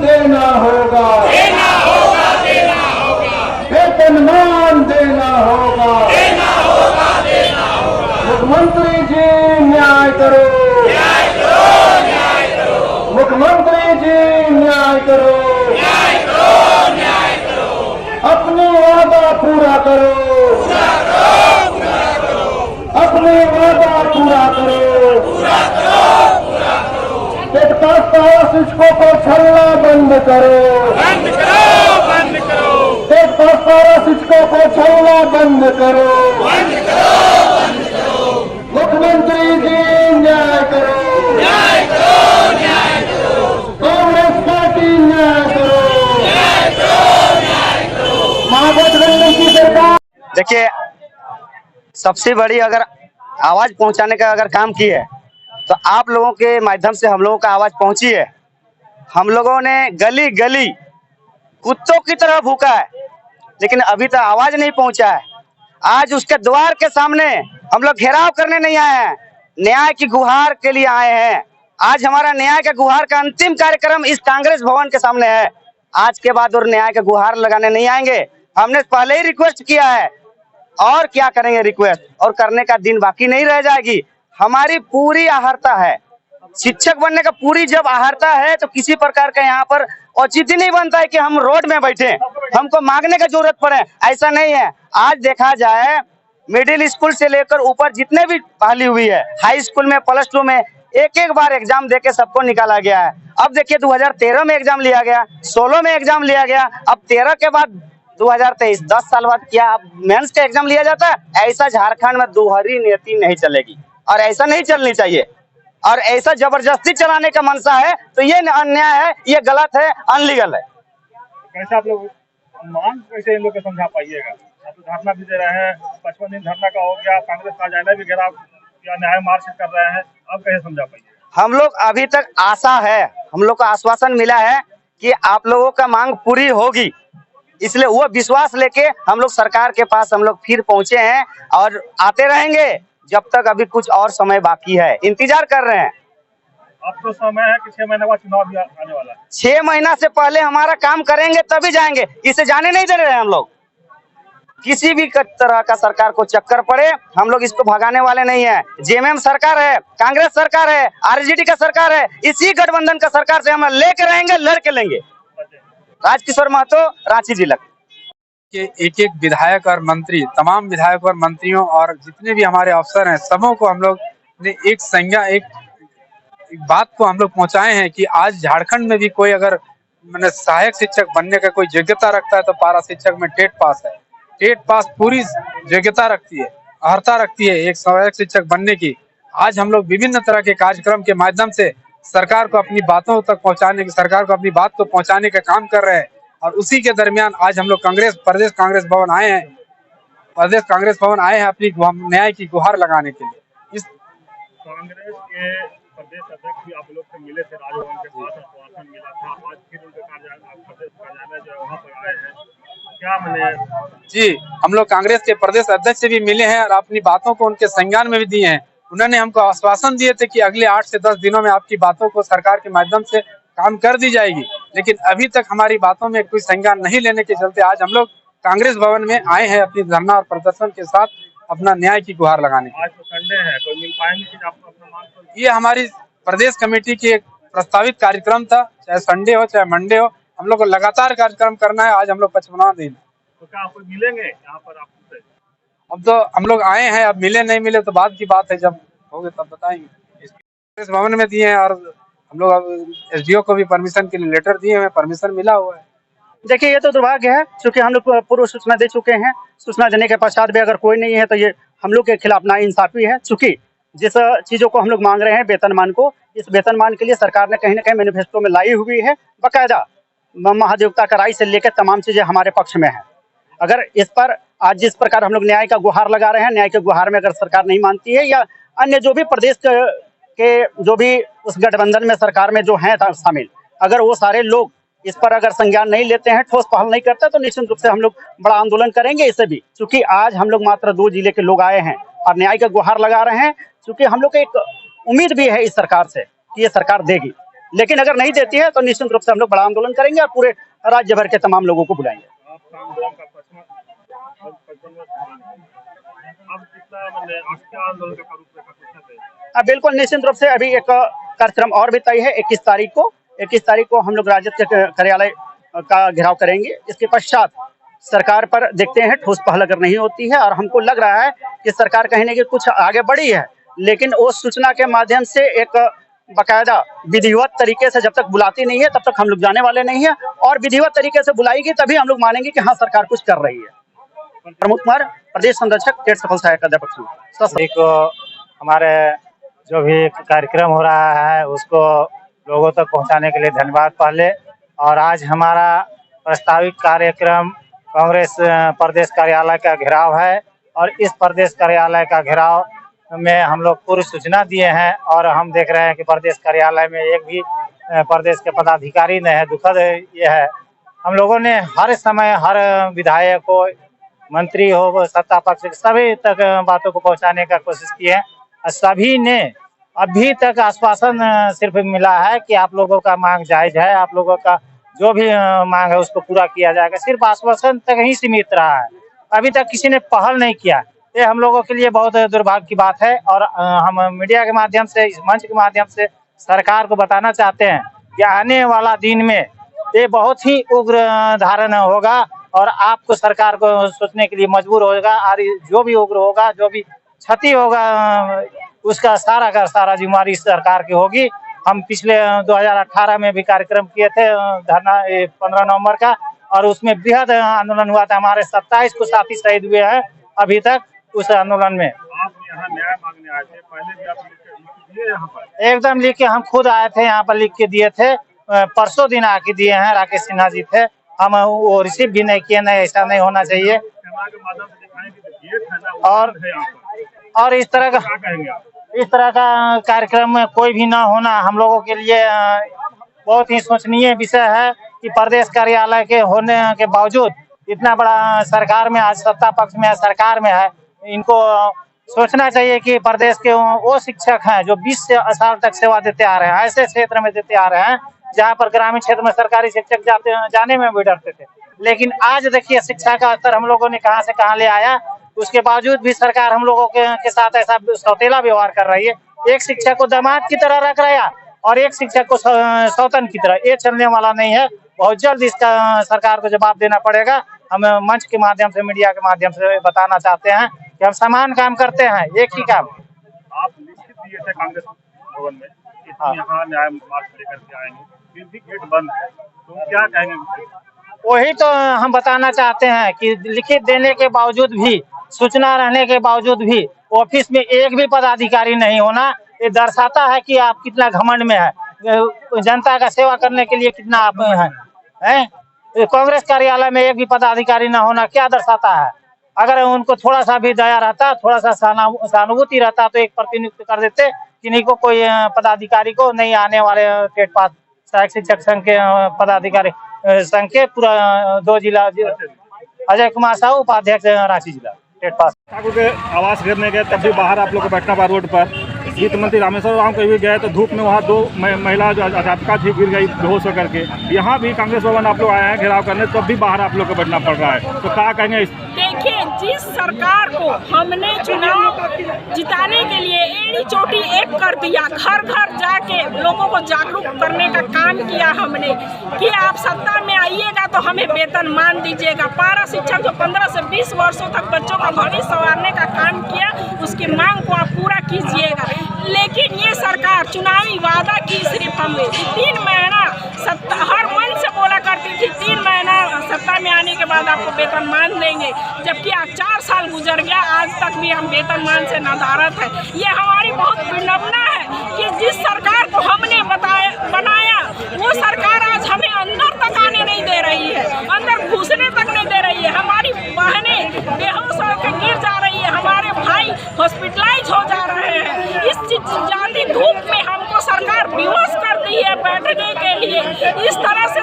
देना होगा, देना होगा, देना होगा, वेतनमान देना होगा, देना होगा, देना होगा। मुख्यमंत्री जी न्याय करो, न्याय करो, न्याय करो, मुख्यमंत्री जी न्याय करो, न्याय करो, न्याय करो, अपने वादा पूरा करो, पूरा करो, पूरा करो, अपने वादा पूरा करो, पूरा करो, पूरा करो, शिक्षकों को छलना बंद करो, बंद करो, बंद करो, शिक्षकों को छलना बंद करो, बंद करो, बंद करो, मुख्यमंत्री जी न्याय करो, न्याय करो, न्याय करो, कांग्रेस पार्टी न्याय करो, न्याय करो, न्याय करो। महागठबंधन की सरकार। देखिए, सबसे बड़ी अगर आवाज पहुंचाने का अगर काम की है तो आप लोगों के माध्यम से हम लोगों का आवाज पहुंची है। हम लोगों ने गली गली कुत्तों की तरह भूखा है, लेकिन अभी तक आवाज नहीं पहुंचा है। आज उसके द्वार के सामने हम लोग घेराव करने नहीं आए हैं, न्याय की गुहार के लिए आए हैं। आज हमारा न्याय का गुहार का अंतिम कार्यक्रम इस कांग्रेस भवन के सामने है। आज के बाद और न्याय का गुहार लगाने नहीं आएंगे। हमने पहले ही रिक्वेस्ट किया है, और क्या करेंगे रिक्वेस्ट, और करने का दिन बाकी नहीं रह जाएगी। हमारी पूरी आहर्ता है, शिक्षक बनने का पूरी जब आहर्ता है तो किसी प्रकार का यहाँ पर औचित्य नहीं बनता है कि हम रोड में बैठे हमको मांगने का जरूरत पड़े। ऐसा नहीं है। आज देखा जाए मिडिल स्कूल से लेकर ऊपर जितने भी बहाली हुई है, हाई स्कूल में, प्लस टू में एक एक बार एग्जाम देके सबको निकाला गया है। अब देखिए 2013 में एग्जाम लिया गया, 16 में एग्जाम लिया गया, अब 13 के बाद 2023, 10 साल बाद क्या अब मेंस का एग्जाम लिया जाता है? ऐसा झारखंड में दोहरी नीति नहीं चलेगी और ऐसा नहीं चलनी चाहिए। और ऐसा जबरदस्ती चलाने का मनसा है तो ये अन्याय है, ये गलत है, अनलीगल है। कैसे आप लोग मांग कैसे इन लोग को समझा पाइएगा? आप तो धरना भी दे रहे हैं, 55 दिन धरना का हो गया, कांग्रेस कार्यालय भी घेराव या न्याय मार्च कर रहे हैं, अब कैसे समझा पाइएगा? हम लोग अभी तक आशा है, हम लोग को आश्वासन मिला है कि आप लोगों का मांग पूरी होगी, इसलिए वो विश्वास लेके हम लोग सरकार के पास हम लोग फिर पहुंचे हैं और आते रहेंगे जब तक अभी कुछ और समय बाकी है, इंतजार कर रहे हैं। अब तो समय है कि 6 महीने बाद चुनाव भी आने वाला है। 6 महीना से पहले हमारा काम करेंगे तभी जाएंगे, इसे जाने नहीं दे रहे हैं हम लोग। किसी भी तरह का सरकार को चक्कर पड़े, हम लोग इसको भगाने वाले नहीं है। जेएमएम सरकार है, कांग्रेस सरकार है, आरजेडी का सरकार है, इसी गठबंधन का सरकार से हम लेके रहेंगे, लड़के लेंगे। राजकिशोर महतो, रांची जिला के एक एक विधायक और मंत्री, तमाम विधायक और मंत्रियों और जितने भी हमारे अफसर हैं, सबों को हम लोग ने एक संज्ञा, एक बात को हम लोग पहुंचाए हैं कि आज झारखंड में भी कोई अगर मैंने सहायक शिक्षक बनने का कोई योग्यता रखता है तो पारा शिक्षक में टेट पास है। टेट पास पूरी योग्यता रखती है, अर्हता रखती है एक सहायक शिक्षक बनने की। आज हम लोग विभिन्न तरह के कार्यक्रम के माध्यम से सरकार को अपनी बातों तक पहुंचाने की, सरकार को अपनी बात को पहुंचाने का काम कर रहे हैं। और उसी के दरमियान आज हम लोग प्रदेश कांग्रेस भवन आए हैं, प्रदेश कांग्रेस भवन आए हैं अपनी न्याय की गुहार लगाने के लिए। इस कांग्रेस के प्रदेश अध्यक्ष भी आप लोग से मिले थे, राजभवन के पास आश्वासन मिला था, आज फिर उनके प्रदेश कार्यालय जो है वहाँ पर आए हैं, क्या मैंने? जी, हम लोग कांग्रेस के प्रदेश अध्यक्ष से भी मिले हैं और अपनी बातों को उनके संज्ञान में भी दिए हैं। उन्होंने हमको आश्वासन दिए थे कि अगले 8 से 10 दिनों में आपकी बातों को सरकार के माध्यम से काम कर दी जाएगी, लेकिन अभी तक हमारी बातों में कोई संज्ञान नहीं लेने के चलते आज हम लोग कांग्रेस भवन में आए हैं अपनी धरना और प्रदर्शन के साथ अपना न्याय की गुहार लगाने। आज तो संडे है, कोई मिल पाएंगे कि आपको अपना मांग? ये हमारी प्रदेश कमेटी की एक प्रस्तावित कार्यक्रम था, चाहे संडे हो चाहे मंडे हो, हम लोग को लगातार कार्यक्रम करना है। आज हम लोग 55वां दिन, तो क्या आपको मिलेंगे यहाँ पर आपसे? अब तो हम लोग आए हैं, अब मिले नहीं मिले तो बाद की बात है, जब होगे तब बताएंगे। इस भवन में दिए हैं और हम लोग अब एसडीओ को भी परमिशन के लिए लेटर दिए हैं, परमिशन मिला हुआ है। देखिए, ये तो दुर्भाग्य है क्योंकि हम लोग पूर्व सूचना दे चुके हैं। सूचना देने के पश्चात भी अगर कोई नहीं है तो ये हम लोग के खिलाफ नाइंसाफी है। चूंकि जिस चीजों को हम लोग मांग रहे हैं, वेतनमान को, इस वेतनमान के लिए सरकार ने कहीं ना कहीं मैनिफेस्टो में लाई हुई है, बाकायदा महाधिवक्ता का राय से लेकर तमाम चीजें हमारे पक्ष में है। अगर इस पर आज जिस प्रकार हम लोग न्याय का गुहार लगा रहे हैं, न्याय के गुहार में अगर सरकार नहीं मानती है या अन्य जो भी प्रदेश के जो भी उस गठबंधन में सरकार में जो हैं शामिल, अगर वो सारे लोग इस पर अगर संज्ञान नहीं लेते हैं, ठोस पहल नहीं करते, तो निश्चित रूप से हम लोग बड़ा आंदोलन करेंगे इसे भी। क्योंकि आज हम लोग मात्र 2 जिले के लोग आए हैं और न्याय का गुहार लगा रहे हैं, क्योंकि हम लोग को एक उम्मीद भी है इस सरकार से कि ये सरकार देगी। लेकिन अगर नहीं देती है तो निश्चित रूप से हम लोग बड़ा आंदोलन करेंगे और पूरे राज्य भर के तमाम लोगों को बुलाएंगे। आपका आंदोलन का 55वां अब कितना मतलब आपके आंदोलन का रूपरेखा कितना है? बिल्कुल निश्चित रूप से अभी एक कार्यक्रम और भी तय है 21 तारीख को हम लोग राजद के कार्यालय का घेराव करेंगे। इसके पश्चात सरकार पर देखते हैं ठोस पहल अगर नहीं होती है, और हमको लग रहा है कि सरकार कहीं ना कहीं कुछ आगे बढ़ी है, लेकिन वो सूचना के माध्यम से एक बाकायदा विधिवत तरीके से जब तक बुलाती नहीं है तब तक हम लोग जाने वाले नहीं है, और विधिवत तरीके से बुलाएगी तभी हम लोग मानेंगे कि हाँ सरकार कुछ कर रही है। प्रमोद कुमार, प्रदेश संरक्षक, टेट सफल सहायक अध्यापक। को हमारे जो भी कार्यक्रम हो रहा है उसको लोगों तक पहुंचाने के लिए धन्यवाद पहले। और आज हमारा प्रस्तावित कार्यक्रम कांग्रेस प्रदेश कार्यालय का घेराव है, और इस प्रदेश कार्यालय का घेराव में हम लोग पूरी सूचना दिए हैं, और हम देख रहे हैं कि प्रदेश कार्यालय में एक भी प्रदेश के पदाधिकारी नहीं है। दुखद ये है, हम लोगों ने हर समय हर विधायक को, मंत्री हो, सत्ता पक्ष, सभी तक बातों को पहुंचाने का कोशिश की है। सभी ने अभी तक आश्वासन सिर्फ मिला है कि आप लोगों का मांग जायज है, आप लोगों का जो भी मांग है उसको पूरा किया जाएगा। सिर्फ आश्वासन तक ही सीमित रहा है, अभी तक किसी ने पहल नहीं किया। ये हम लोगों के लिए बहुत दुर्भाग्य की बात है, और हम मीडिया के माध्यम से, इस मंच के माध्यम से सरकार को बताना चाहते हैं कि आने वाला दिन में ये बहुत ही उग्र धारण होगा, और आपको सरकार को सोचने के लिए मजबूर होगा। और जो भी उग्र होगा, जो भी क्षति होगा, उसका सारा का सारा जिम्मेदारी सरकार की होगी। हम पिछले 2018 में भी कार्यक्रम किए थे धरना 15 नवंबर का, और उसमें बृहद आंदोलन हुआ था। हमारे 27 को साथी शहीद हुए हैं अभी तक उस आंदोलन में। आप यहाँ न्याय मांगने आए थे, पहले भी आप लिख दिए यहाँ पर? एकदम लिख के हम खुद आए थे, यहाँ पर लिख के दिए थे। परसों दिन आके दिए हैं, राकेश सिन्हा जी थे, हम वो रिसीव भी नहीं किए। नहीं, ऐसा नहीं होना चाहिए। और इस तरह का कार्यक्रम में कोई भी ना होना हम लोगों के लिए बहुत ही सोचनीय विषय है कि प्रदेश कार्यालय के होने के बावजूद इतना बड़ा सरकार में, आज सत्ता पक्ष में है, सरकार में है, इनको सोचना चाहिए कि प्रदेश के वो शिक्षक हैं जो 20 साल तक सेवा देते आ रहे हैं, ऐसे क्षेत्र में देते आ रहे हैं जहाँ पर ग्रामीण क्षेत्र में सरकारी शिक्षक जाने में भी डरते थे। लेकिन आज देखिए शिक्षा का स्तर हम लोगों ने कहां से कहां ले आया। उसके बावजूद भी सरकार हम लोगों के साथ ऐसा सौतेला व्यवहार कर रही है। एक शिक्षक को दामाद की तरह रख रहा है और एक शिक्षक को सौतन की तरह। ये चलने वाला नहीं है। बहुत जल्द इसका सरकार को जवाब देना पड़ेगा। हम मंच के माध्यम से, मीडिया के माध्यम से बताना चाहते हैं कि हम समान काम करते हैं, एक ही काम। आप लिखित दिए थे कांग्रेस भवन में कि हम यहाँ न्याय मार्च लेकर के आएंगे, फिर भी गेट बंद है, तो क्या कहेंगे? वही तो हम बताना चाहते हैं कि लिखित देने के बावजूद भी, सूचना रहने के बावजूद भी ऑफिस में एक भी पदाधिकारी नहीं होना, ये दर्शाता है कि आप कितना घमंड में है, जनता का सेवा करने के लिए कितना आप हैं। कांग्रेस कार्यालय में एक भी पदाधिकारी न होना क्या दर्शाता है? अगर उनको थोड़ा सा भी दया रहता, थोड़ा सा सहानुभूति रहता तो एक प्रतिनियुक्त कर देते कि नहीं को कोई पदाधिकारी को नहीं आने वाले टेट पास सहायक शिक्षक संघ के पदाधिकारी संघ के पूरा 2 जिला। अजय कुमार साहू, उपाध्यक्ष रांची जिला टेट पास। ठाकुर के आवास घेरने गए तब भी बाहर आप लोग को बैठना पड़ा रोड पर। वित्त मंत्री रामेश्वर राम कहीं भी गए तो धूप में वहाँ 2 महिला जो अध्यापिका थी गिर गई बेहोश होकर के। यहाँ भी कांग्रेस भवन आप लोग आए हैं घेराव करने, तब भी बाहर आप लोग को बैठना पड़ रहा है, तो क्या कहेंगे? देखिए, जिस सरकार को हमने चुनाव जिताने के लिए एड़ी चोटी एक कर दिया, घर घर जाके लोगों को जागरूक करने का काम किया हमने कि आप सत्ता में आइएगा तो हमें वेतन मान दीजिएगा। पारा शिक्षक जो 15 से 20 वर्षों तक बच्चों का भविष्य संवारने का काम किया, उसकी मांग को आप पूरा कीजिएगा। लेकिन ये सरकार चुनावी वादा की सिर्फ हमें 3 महीना हर मन से बोला करती थी 3 महीना सत्ता में आने के बाद आपको वेतन मान देंगे, जबकि आज 4 साल गुजर गया, आज तक भी हम वेतन मान से नदारत है। ये हमारी बहुत विडंबना है कि जिस सरकार को हमने बनाया वो सरकार आज हमें अंदर तक आने नहीं दे रही है, अंदर घुसने तक नहीं दे रही है। हमारी बहनें बेहोश होकर गिर जा रही है, हमारे भाई हॉस्पिटलाइज हो जा रहे हैं। इस जाती धूप में हमको सरकार बेहोश कर दी है बैठने के लिए। इस तरह से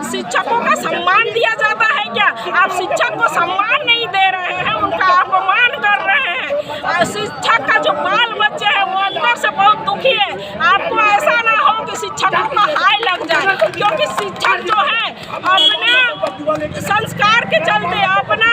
शिक्षकों का सम्मान दिया जाता है क्या? आप शिक्षक को सम्मान नहीं दे रहे हैं, उनका अपमान कर रहे हैं। शिक्षक का जो बाल बच्चे हैं वो अंदर से बहुत दुखी है। आपको ऐसा ना हो कि कि शिक्षकों का हाय लग जाए, क्योंकि शिक्षक जो है अपने संस्कार के चलते, अपना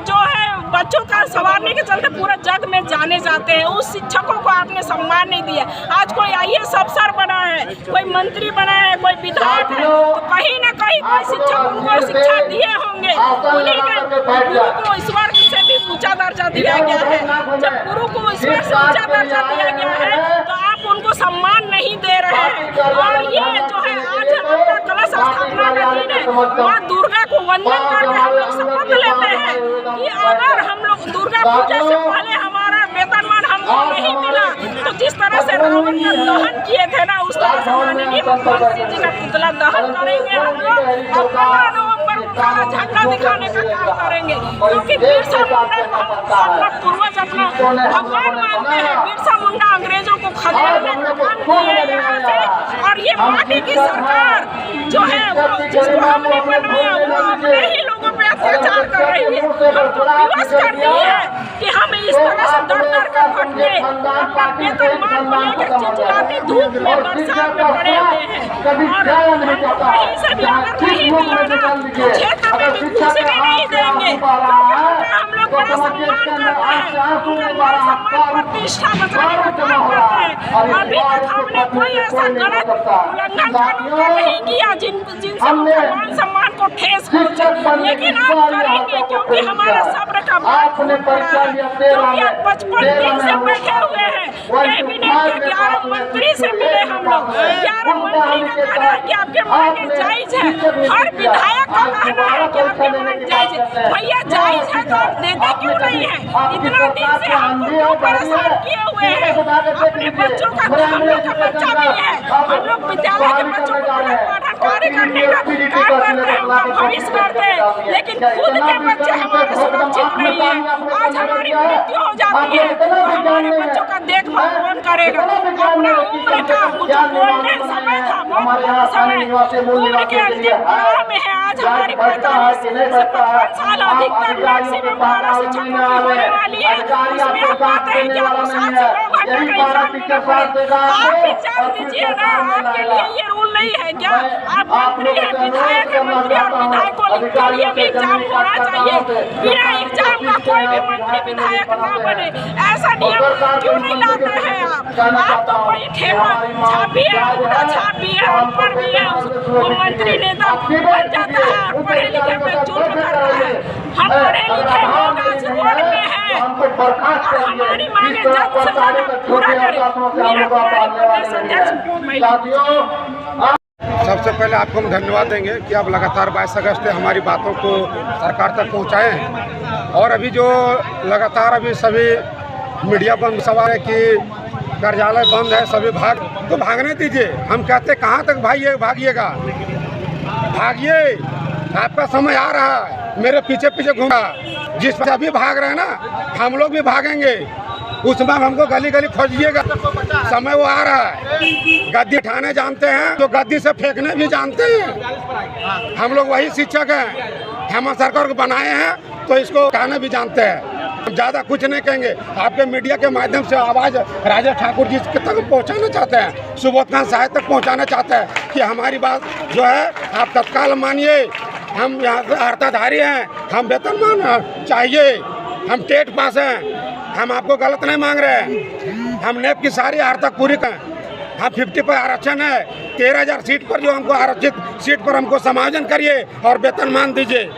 जो है बच्चों का संवारने के चलते पूरे जग में जाने जाते हैं। उस शिक्षकों को आपने सम्मान नहीं दिया। आज कोई IAS अफसर बना है, कोई मंत्री बना है, कोई विधायक है, तो कहीं ना कहीं कोई शिक्षक उनको शिक्षा दिए होंगे। उन्हीं के गुरु को ईश्वर से भी ऊंचा दर्जा दिया गया है। जब गुरु को ईश्वर से ऊंचा दर्जा दिया गया है तो आप उनको सम्मान नहीं दे रहे हैं। और ये जो है आज हमारा कलश स्थापना का दिन है, माँ दुर्गा को वंदन करके हम लोग शपथ लेते हैं कि अगर हम लोग दुर्गा पूजा से पहले हमारा वेतनमान हमको नहीं मिला तो जिस तरह से रावण का दहन किए थे ना, उस तरह से माननीय मुख्यमंत्री जी का पुतला दहन करेंगे हम लोग। और 15 नवंबर को काला झंडा दिखाने का काम करेंगे, क्योंकि बिरसा मुंडा को अपना पूर्वज, अपना भगवान मानते हैं। बिरसा मुंडा अंग्रेजों को खदेड़ने का काम किए यहाँ से। और ये माटी की सरकार जो है वो जिसको हमने बनाया वो अपने ही लोगों पे अत्याचार कर रही है। हमको विवश करती है कि हम इस तरह से दर दर कर भटके अपना वेतनमान को लेकर चिलचिलाती धूप में बरसात में पड़े हुए हैं। और हमको कहीं से भी अगर नहीं मिला ना तो क्षेत्र में भी घुसने नहीं देंगे, क्योंकि हम लोग बड़ा सम्मान करते हैं, उनका सम्मान प्रतिष्ठा बचाने का काम करते हैं। अभी तक हमने कोई ऐसा गलत उल्लंघन कानून का नहीं किया जिनसे मान सम्मान को ठेस पहुंचे, लेकिन आप करेंगे क्योंकि हमारा सब्र का बात क्योंकि आप 55 दिन से बैठे हुए हैं। कैबिनेट के 11 मंत्री से मिले हम लोग। 11 मंत्री का कहना है कि आपके मांगे जायज है, हर विधायक का कहना है कि आपके मांग जायज है। भैया जायज है तो आप देते क्यों नहीं है? इतना दिन से हमको क्यों परेशान किए हुए हैं? अपने बच्चों का, हम लोग का बच्चा भी है, हम लोग विद्यालय के बच्चों को पठन कार्य करने का काम करते हैं, उनका भविष्य करते हैं, लेकिन खुद के बच्चे हमारे सुरक्षित नहीं है। आज हमारी मृत्यु हो जाती है तो हमारे बच्चों का देखभाल कौन करेगा? अपना उम्र का जो गोल्डन समय था, समय उम्र के अंतिम पड़ाव में है। आज हमारी 45 से 55 साल अधिकतर मैक्सिमम 12 शिक्षकों की होने वाली है। उसमें आप पाते हैं कि आपको 7 से 9 घंटे का एग्जाम देना पड़ेगा। आप एग्जाम दीजिए ना, आपके लिए ये रूल नहीं है क्या? आप मंत्री है, विधायक है, मंत्री और विधायकों के लिए भी एग्जाम होना चाहिए। बिना एग्जाम का कोई भी मंत्री विधायक ना बने, ऐसा नियम क्यों नहीं लाते हैं आप तो कोई ठेपा छाप भी है, उड़ा छाप भी है, ऊपर भी है, वो मंत्री नेता बन जाता है और पढ़े लिखे पे जुल्म करता है। हम पढ़े लिखे लोग आज रोड पे हैं और हमारी मांगे जल्द से जल्द पूरा करें। मेरा कुमारी प्रदेश अध्यक्ष महिला। सबसे पहले आपको हम धन्यवाद देंगे कि आप लगातार 22 अगस्त से हमारी बातों को सरकार तक पहुंचाए हैं। और अभी जो लगातार अभी सभी मीडिया बंद सवाल है कि कार्यालय बंद है, सभी तो भागने दीजिए। हम कहते कहाँ तक भागिएगा? भागिए, आपका समय आ रहा है। मेरे पीछे पीछे घूमा, जिस पर अभी भाग रहे हैं ना, हम लोग भी भागेंगे। उस समय हमको गली गली खोजिएगा, समय वो आ रहा है। गद्दी उठाने जानते हैं तो गद्दी से फेंकने भी जानते हैं। हम लोग वही शिक्षक हैं, हम सरकार को बनाए हैं तो इसको कहने भी जानते हैं। हम ज़्यादा कुछ नहीं कहेंगे। आपके मीडिया के माध्यम से आवाज़ राजेश ठाकुर जी तक पहुंचाना चाहते हैं, सुबोध खान साहब तक पहुंचाना चाहते हैं कि हमारी बात जो है आप तत्काल मानिए। हम यहाँ अर्ताधारी हैं, हम वेतनमान चाहिए, हम टेट पास हैं, हम आपको गलत नहीं मांग रहे हैं। हम नेप की सारी आर्थिक पूरी करें। हम 50 पर आरक्षण है, 13,000 सीट पर जो हमको आरक्षित सीट पर हमको समायोजन करिए और वेतनमान दीजिए।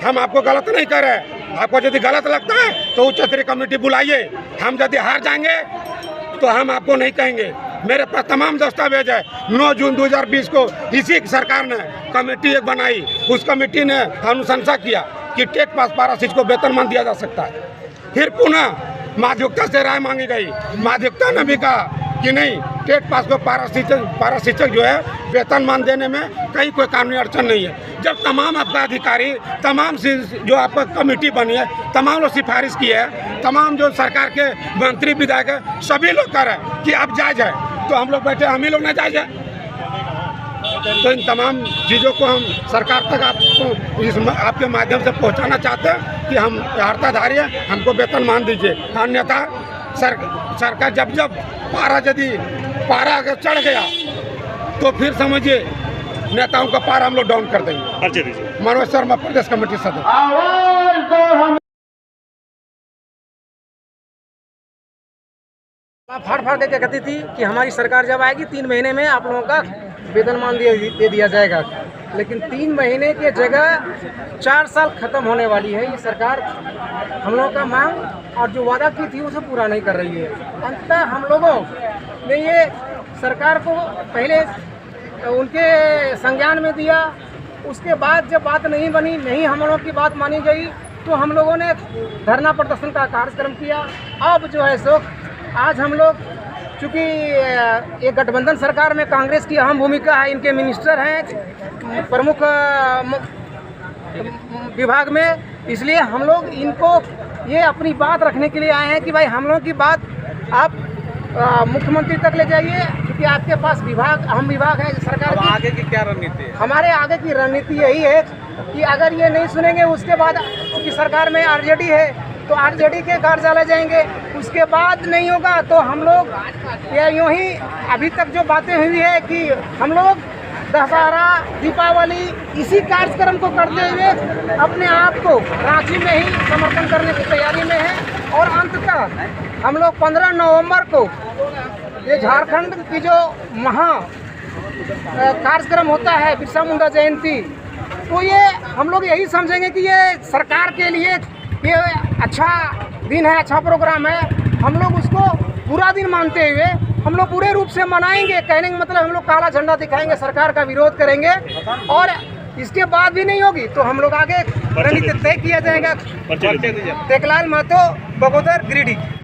हम आपको गलत नहीं कर रहे। आपको यदि गलत लगता है तो उच्च स्तरीय कमेटी बुलाइए। हम यदि हार जाएंगे तो हम आपको नहीं कहेंगे। मेरे पास तमाम दस्तावेज है। 9 जून 2020 को इसी सरकार ने कमेटी एक बनाई, उस कमेटी ने अनुशंसा किया कि टेट पास पारा शिक्षक को वेतनमान दिया जा सकता है। फिर पुनः माध्यमिकता से राय मांगी गई। माध्यमिकता ने भी कहा कि नहीं, टेट पास को पारा शिक्षक जो है वेतनमान देने में कहीं कोई कानूनी अड़चन नहीं है। जब तमाम आपका अधिकारी, तमाम जो आपका कमेटी बनी है, तमाम लोग सिफारिश की है, तमाम जो सरकार के मंत्री विधायक है, सभी लोग कह रहे हैं कि आप जायज है, तो हम लोग बैठे, हम ही लोग ना जायज है। तो इन तमाम चीज़ों को हम सरकार तक आपको आपके माध्यम से पहुंचाना चाहते हैं कि हम अर्ताधारी हैं, हमको वेतनमान दीजिए। अन्यथा सरकार जब पारा अगर चढ़ गया तो फिर समझिए नेताओं का पार हम लोग डाउन कर देंगे। परिचय दीजिए। मनोज शर्मा, प्रदेश कमेटी सदस्य। आवाज दो हम फाड़ फाड़ के कहती थी कि हमारी सरकार जब आएगी 3 महीने में आप लोगों का वेतनमान दे दिया जाएगा, लेकिन 3 महीने के जगह 4 साल खत्म होने वाली है ये सरकार। हम लोगों का मांग और जो वादा की थी उसे पूरा नहीं कर रही है। अंततः हम लोगों ने ये सरकार को पहले उनके संज्ञान में दिया, उसके बाद जब बात नहीं बनी, नहीं हम लोगों की बात मानी गई, तो हम लोगों ने धरना प्रदर्शन का कार्यक्रम किया। अब जो है सो आज हम लोग, चूँकि ये गठबंधन सरकार में कांग्रेस की अहम भूमिका है, इनके मिनिस्टर हैं प्रमुख विभाग में, इसलिए हम लोग इनको ये अपनी बात रखने के लिए आए हैं कि भाई हम लोगों की बात आप मुख्यमंत्री तक ले जाइए, क्योंकि आपके पास विभाग, अहम विभाग है सरकार की। आगे की क्या रणनीति है? हमारे आगे की रणनीति यही है कि अगर ये नहीं सुनेंगे, उसके बाद क्योंकि सरकार में आरजेडी है तो आरजेडी के कार्यालय जाएंगे, उसके बाद नहीं होगा तो हम लोग ये यूँ ही अभी तक जो बातें हुई है कि हम लोग दशहरा, दीपावली इसी कार्यक्रम को करते हुए अपने आप को रांची में ही समर्पण करने की तैयारी में है। और अंततः हम लोग 15 नवंबर को ये झारखंड की जो महा कार्यक्रम होता है बिरसा मुंडा जयंती, तो ये हम लोग यही समझेंगे कि ये सरकार के लिए ये अच्छा दिन है, अच्छा प्रोग्राम है। हम लोग उसको पूरा दिन मानते हुए हम लोग पूरे रूप से मनाएंगे। कहने का मतलब हम लोग काला झंडा दिखाएंगे, सरकार का विरोध करेंगे, और इसके बाद भी नहीं होगी तो हम लोग आगे रणनीति तय किया जाएगा। टेकलाल महतो, बगोदर, गिरिडीह।